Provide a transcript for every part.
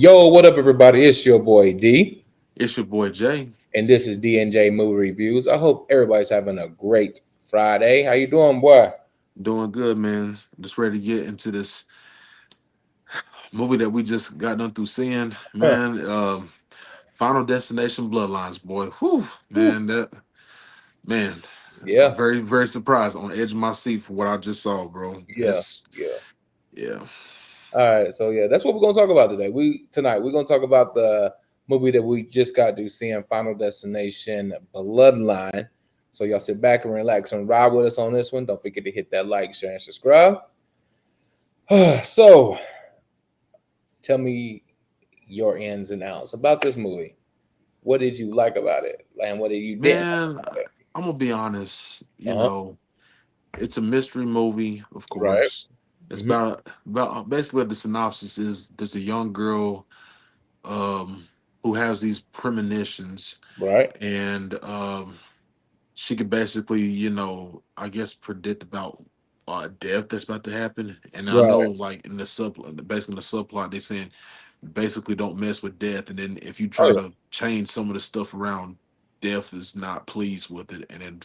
Yo, what up, everybody? It's your boy D, It's your boy Jay. and this is D&J Movie Reviews. I hope everybody's having a great Friday. How you doing, boy? Doing good, man. Just ready to get into this movie that we just got done through seeing, Huh. man. Final Destination Bloodlines, boy. Whew, Whew. man, man, Yeah, very, very surprised on the edge of my seat for what I just saw, bro. yeah, yeah. Yeah. All right, so yeah, that's what we're gonna talk about today. Tonight we're gonna talk about the movie that we just got to seeing, Final Destination Bloodline. So y'all sit back and relax and ride with us on this one. Don't forget to hit that like, share, and subscribe. So tell me your ins and outs about this movie. What did you like about it, and what did you didn't Man, like about it? I'm gonna be honest. Uh-huh. It's a mystery movie, of Right. course. It's Hmm. about basically the synopsis is there's a young girl who has these premonitions Right. and she could basically, I guess predict about death that's about to happen. And I know, Right. like in the basically in the subplot, they saying basically don't mess with death, and then if you Oh try to change some of the stuff around, death is not pleased with it, and then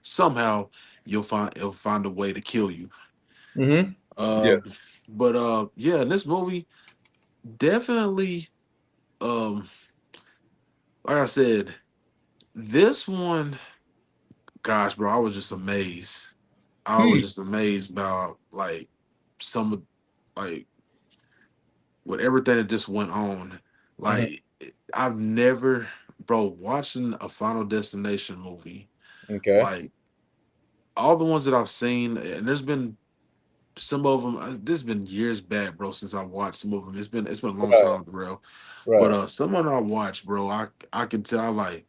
somehow it'll find a way to kill you. yeah. Hmm. Yeah. Um, but yeah, in this movie, definitely, um, like I said, this one, gosh, bro, I was just amazed. I was Hmm. just amazed about like some of like with everything that just went on. Hmm. Like I've never, bro, watching a Final Destination movie, Okay. like all the ones that I've seen, and there's been some of them. There's been years back, bro, since I watched some of them. It's been a long Right. time, bro. But Right. some of them I watched, bro, I can tell like,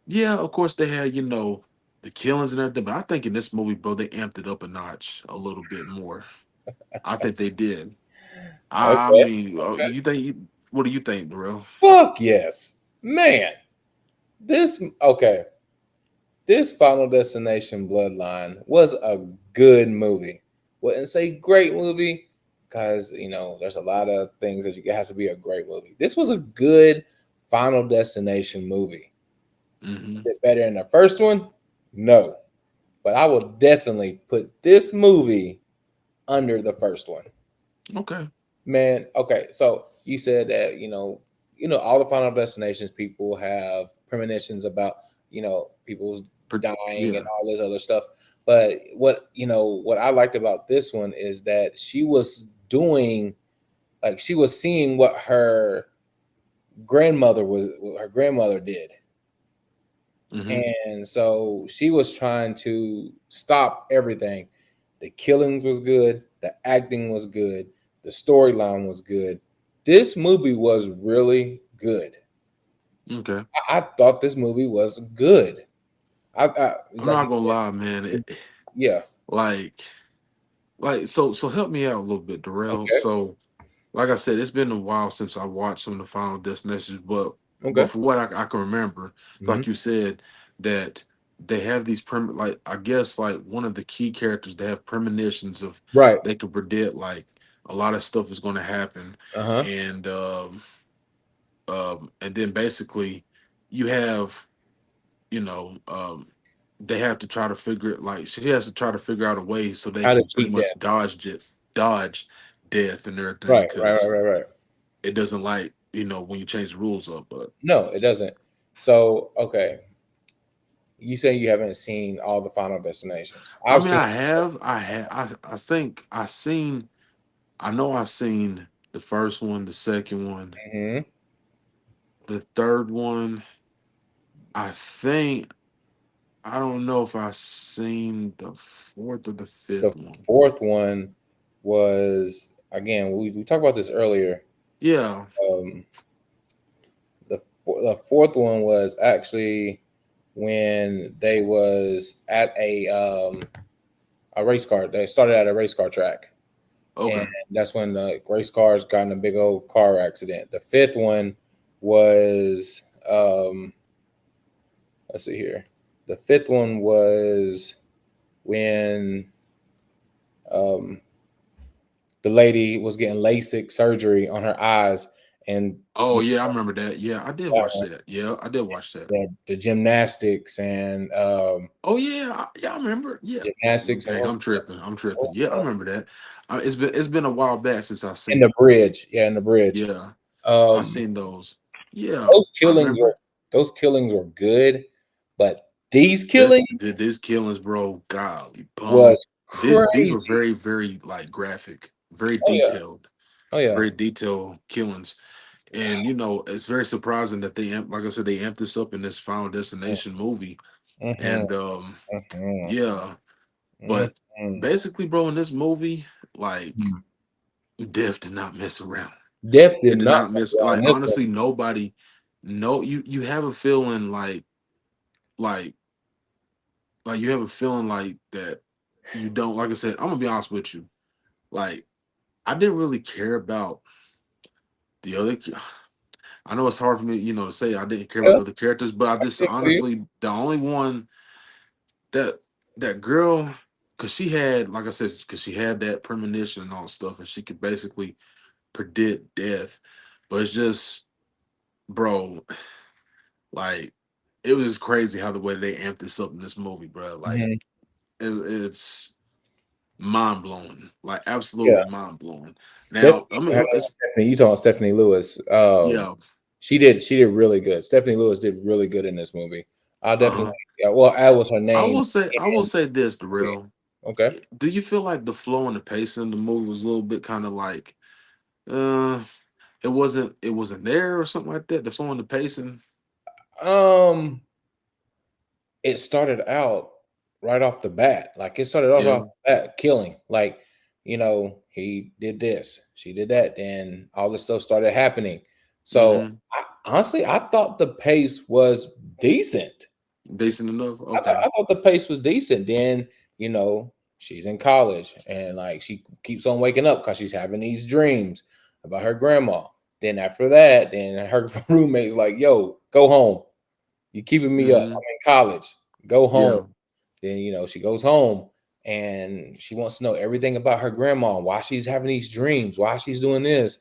yeah, of course they had the killings and everything, but I think in this movie, bro, they amped it up a notch a little bit more. I think they did. I Okay. mean, Okay. what do you think, bro? Fuck yes, man. This okay. This Final Destination Bloodline was a good movie. Wouldn't say great movie because there's a lot of things that it has to be a great movie. This was a good Final Destination movie. Hmm. Is it better than the first one? No, but I will definitely put this movie under the first one. Okay. Man, okay, so you said that all the Final Destinations people have premonitions about people's dying and Yeah. all this other stuff. But what I liked about this one is that she was doing, like, she was seeing what her grandmother did, Hmm. and so she was trying to stop everything. The killings was good, the acting was good, the storyline was good. This movie was really good. Okay. I thought this movie was good. I I'm like you not gonna lie, said, man. yeah. Like, so help me out a little bit, Darrell. Okay. So, like I said, it's been a while since I watched some of the Final Destinations, but Okay. for what I can remember, it's Hmm. like you said that they have these like I guess like one of the key characters they have premonitions of Right. they can predict like a lot of stuff is going to happen, Uh huh. and and then basically you have you know um they have to try to figure it like she has to try to figure out a way so they How to can pretty cheat much that? dodge death and everything Right. Right. Right. because Right. Right. it doesn't like when you change the rules up. But No, it doesn't. So okay, you say you haven't seen all the Final Destinations. I I've mean, seen. I think I know I seen the first one, the second one, Mhm. the third one. I think I don't know if I seen the fourth or the The fifth one. fourth one was, again, we talked about this earlier. Yeah. Um, the fourth one was actually when they was at a race car. They started at a race car track, and Okay. that's when the race cars got in a big old car accident. The fifth one was let's see here. The fifth one was when um, the lady was getting LASIK surgery on her eyes, and Oh yeah, I remember that. Yeah, I did watch that. Yeah, I did watch that. the gymnastics and Oh yeah, yeah, I remember. Yeah. gymnastics and Dang, I'm tripping. I'm tripping. Yeah, I remember that. It's been a while back since I in seen the it. bridge. Yeah, in the bridge. Yeah, I Um, seen those. Yeah, those I killings were remember. those killings were good, but these This killings this killings, bro. Golly, bum. was These were crazy. very very like graphic, very Oh yeah, detailed, oh yeah. very detailed killings. And it's very surprising that like I said, they amped this up in this Final Destination movie. Mm-hmm, And mm-hmm, yeah, but mm-hmm. basically, bro, in this movie, like Death did not mess around. Depth did It did not not miss. on Like this one. honestly, nobody. No, you have a feeling like you have a feeling like that you don't. Like I said, I'm gonna be honest with you. Like I didn't really care about the other. I know it's hard for me, to say I didn't care about Yeah, the other characters, but I I just see it for you. honestly the only one that that girl, because she had, like I said, because she had that premonition and all stuff, and she could basically predict death. But it's just, bro, like it was crazy how the way they amped this up in this movie, bro. Like Mhm. it's mind blowing, like absolutely Yeah, mind blowing. Now, Stephanie. I know it's Stephanie. You talking about Stephanie Lewis? yeah, She did really good. Stephanie Lewis did really good in this movie. I'll definitely. uh-huh. Yeah, well, that was her I name. will say, And, this, Darrell. okay. Do you feel like the flow and the pacing of the movie was a little bit kind of like, uh, it wasn't there or something like that? The flow and the pacing, Um, it started out right off the bat. Like it started off yeah, the bat killing. Like, he did this, she did that, then all this stuff started happening. So mm-hmm. honestly, I thought the pace was decent. Decent enough. I thought Okay. I thought the pace was decent. Then, she's in college and like she keeps on waking up because she's having these dreams about her grandma. Then after that, then her roommate's like, yo, go home. You're keeping me up. Mm-hmm. I'm in college. Go home. Yeah, Then, she goes home and she wants to know everything about her grandma, why she's having these dreams, why she's doing this.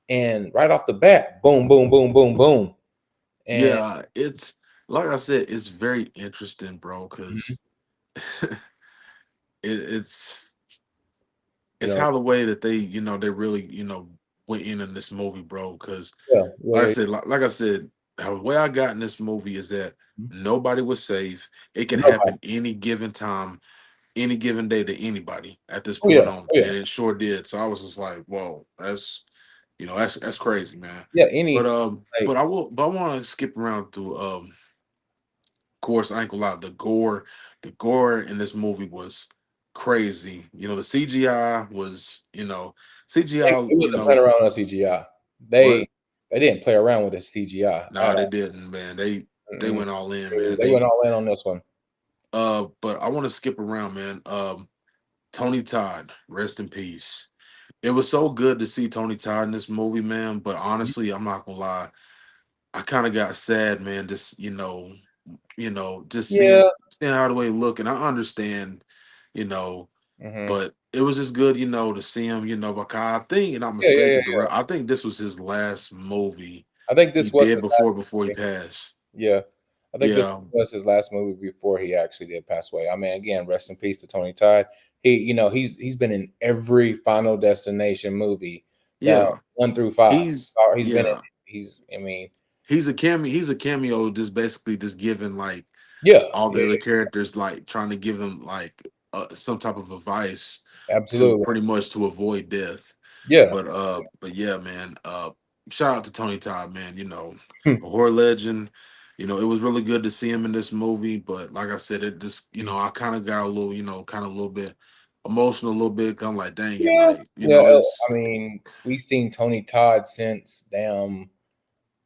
And right off the bat, boom, boom, boom, boom, boom. And yeah. It's like I said, it's very interesting, bro, mhm, because it's you it's know, how the way that they really went in this movie, bro. Because yeah, like I yeah, said, like I said, how the way I got in this movie is that yeah. nobody was safe. It can Nobody. happen any given time, any given day to anybody at this Oh yeah, point on, oh yeah. and it sure did. So I was just like, whoa, that's crazy, man. Yeah, But like I want to skip around to course, I ain't gonna lie, the gore in this movie was crazy. The CGI was, CGI, it wasn't playing around on CGI. what? They didn't play around with the CGI No, at they all. didn't, man. They Mm-mm. went all in, man. They went all in on this one. But I want to skip around, man. Tony Todd, rest in peace. It was so good to see Tony Todd in this movie, man. But Mhm. honestly, I'm not gonna lie, I kind of got sad, man. Just just seeing Yeah. how the way he look, and I understand, you know, Hmm. but it was just good, to see him, like I think, and I'm Yeah, yeah, mistaken, yeah. I think this was his last movie I think he this was did his last before he movie. passed. Yeah. I think this Yeah, was his last movie before he actually did pass away. I mean, again, rest in peace to Tony Todd. He's been in every Final Destination movie that yeah. 1 through 5. He's He's been in it. yeah. I mean, He's a cameo. He's a cameo, just basically just giving like yeah, all the yeah, other characters, like trying to give them like some type of advice yeah, to absolutely. pretty much to avoid death. Yeah. But yeah, man. Shout out to Tony Todd, man. Hmm. A horror legend. It was really good to see him in this movie. But like I said, it just I kind of got a little, kind of a little bit emotional, a little bit. 'Cause I'm like, dang it, Yeah. like Yeah. I it's mean, we've seen Tony Todd since damn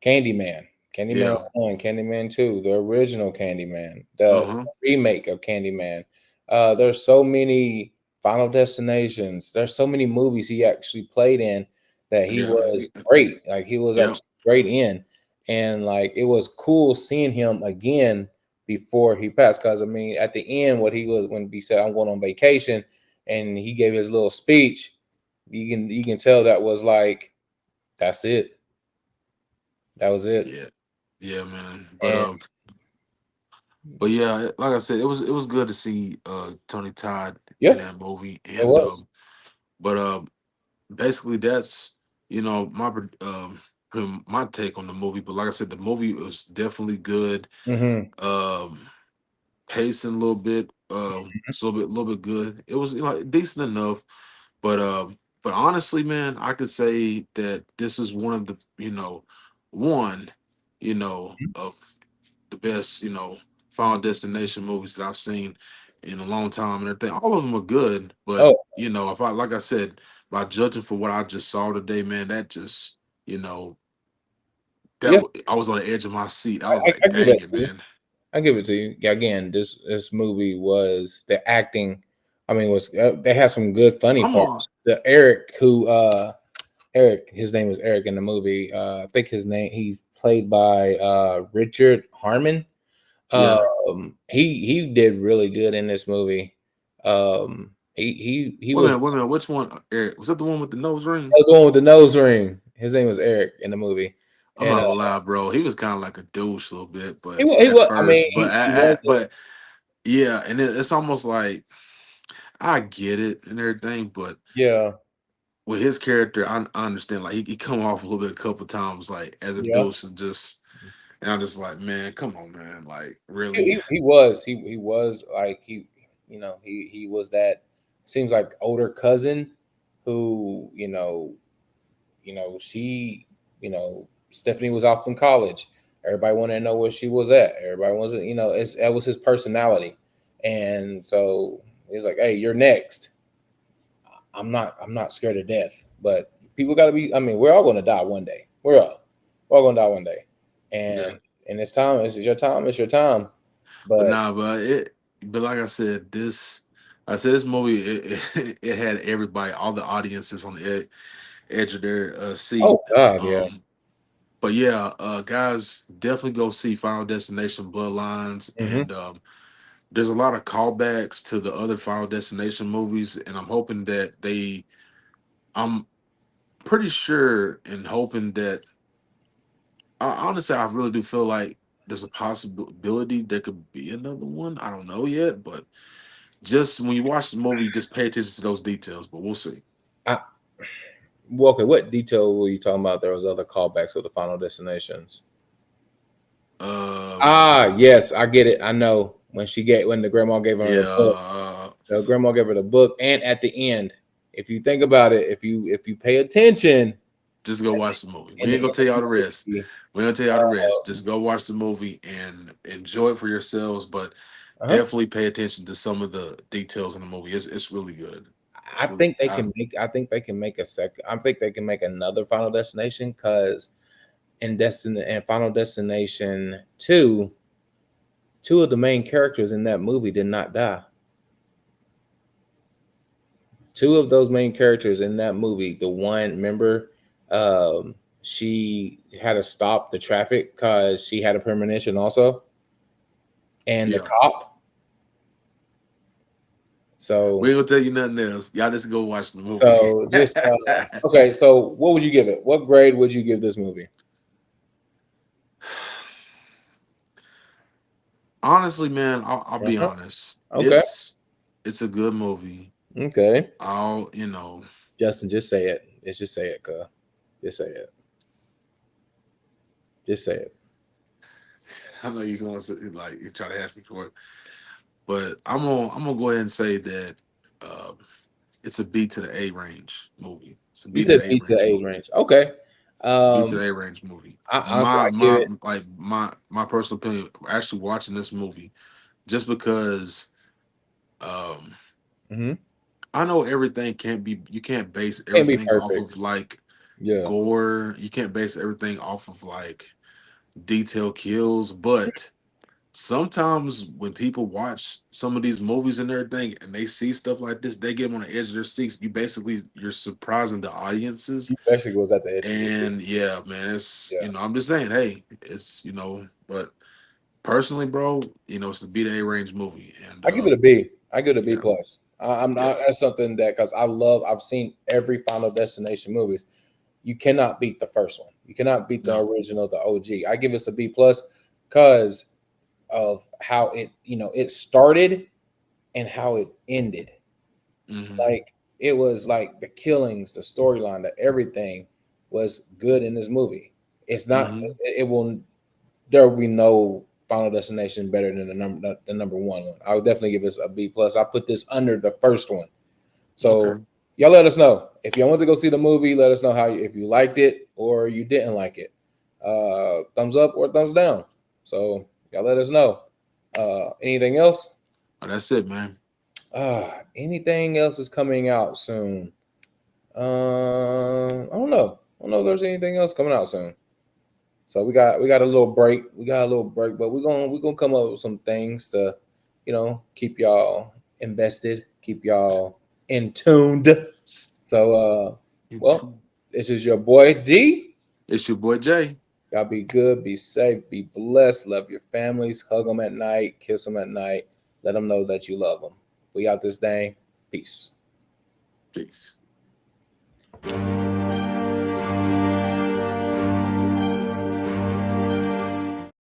Candyman, Candyman yeah, 1, Candyman 2, the original Candyman, uh the huh, remake of Candyman. There's so many Final Destinations. There's so many movies he actually played in that he yeah, was great. Like he was yeah, actually great in, and like it was cool seeing him again before he passed. Because I mean, at the end, what he was when he said, "I'm going on vacation," and he gave his little speech, you can tell that was like that's it. That was it. Yeah, yeah, man. And But yeah, like I said, it was good to see Tony Todd yeah, in that movie, it and was. but basically that's my take on the movie. But like I said, the movie was definitely good. Hmm. Um, Pacing a little bit, it's a little bit good. It was decent enough, but honestly, man, I could say that this is one of the one of the best Final Destination movies that I've seen in a long time and everything. All of them are good, but Oh if I like I said, by judging for what I just saw today, man, that just you know yeah, I was on the edge of my seat. I was like, I give dang that it, to you. man. I give it to you. Yeah, again, this movie was the acting. I mean, was they had some good funny I'm on. parts. The Eric who Eric, his name was Eric in the movie. I think he's played by Richard Harmon. Yeah. He did really good in this movie. He Wait a was minute, wait a minute. Which one? Eric? Was that the one with the nose ring? that was the one with the nose ring. His name was Eric in the movie, I'm and not gonna lie, bro. He was kind of like a douche a little bit, but he at was. I mean, first, he wasn't. but yeah, and it's almost like I get it and everything, but Yeah, with his character, I understand. Like he come off a little bit a couple times, like as a yeah. douche, and I'm just like, man, come on, man, like really, He was like he was that seems like older cousin who she Stephanie was off in college. Everybody wanted to know where she was at. Everybody wasn't that was his personality, and so he's like, hey, you're next. I'm not scared of death, but people got to be. I mean, we're all going to die one day. We're all going to die one day, yeah. and it's time. It's your time. It's your time. But But nah, but like I said this movie it had everybody, all the audiences on the edge of their oh seat. God, yeah. Um, but yeah, guys, definitely go see Final Destination Bloodlines, Hmm. and there's a lot of callbacks to the other Final Destination movies, and I'm hoping that I'm pretty sure and hoping that honestly, I really do feel like there's a possibility there could be another one. I don't know yet, but just when you watch the movie, just pay attention to those details. But we'll see. I, well, okay, what detail were you talking about? There was other callbacks of the Final Destinations. Um, Ah, yes, I get it. I know when the grandma gave her yeah, the book. The grandma gave her the book, and at the end, if you think about it, if you pay attention, just go watch the movie. in We the ain't end gonna of tell the y'all the rest. movie, We ain't gonna tell y'all the rest. Just go watch the movie and enjoy it for yourselves. But uh-huh. definitely pay attention to some of the details in the movie. It's really good. I It's really. think they can make. I think they can make a second. I think they can make another Final Destination because in Final Destination two of the main characters in that movie did not die. Two of those main characters in that movie, the one, remember, she had to stop the traffic because she had a premonition also, and the Yeah. cop. We So, ain't gonna tell you nothing else. Y'all just go watch the movie. so just okay. So, what would you give it? What grade would you give this movie? Honestly, man, I'll be Uh-huh. honest. Okay. It's a good movie. Okay. I'll Justin, just say it. Just say it, cuz. Just say it. Just say it. I know you're gonna say, like you try to ask me for it, but I'm gonna go ahead and say that uh, it's a B to the A range movie. It's a You B to said the A B to range A movie. range. Okay. B to Um, the A range movie. I And honestly I give it. my personal opinion, actually watching this movie just because um Mhm. I know everything can't be you can't base Can't be everything off perfect. of like Yeah. gore. You can't base everything off of like detailed kills, but sometimes when people watch some of these movies and everything and they see stuff like this, they get on the edge of their seats. You're surprising the audiences. You basically was at the edge of your seat. And yeah, man, it's Yeah. I'm just saying, hey, it's but personally, bro, it's the B to A range movie. And I give it a B. I give it a B yeah, plus. I'm yeah, not. That's something that because I've seen every Final Destination movies. you cannot beat the first one. You cannot beat the No. original, the OG. I give this a B plus because of how it, it started and how it ended. Mm-hmm. Like it was like the killings, the storyline, the everything was good in this movie. It's not. Mm-hmm. It will. There will be no Final Destination better than the number one. I would definitely give this a B plus. I put this under the first one. So Okay. y'all let us know if y'all want to go see the movie. Let us know if you liked it or you didn't like it. Thumbs up or thumbs down. So y'all let us know. Anything else? Oh, that's it, man. Anything else is coming out soon? I don't know. I don't know if there's anything else coming out soon. So we got a little break. We got a little break, but we're gonna come up with some things to, keep y'all invested, keep y'all in tuned. So well, this is your boy D. It's your boy Jay. Y'all be good, be safe, be blessed, love your families, hug them at night, kiss them at night, let them know that you love them. We out this thing. Peace. Peace.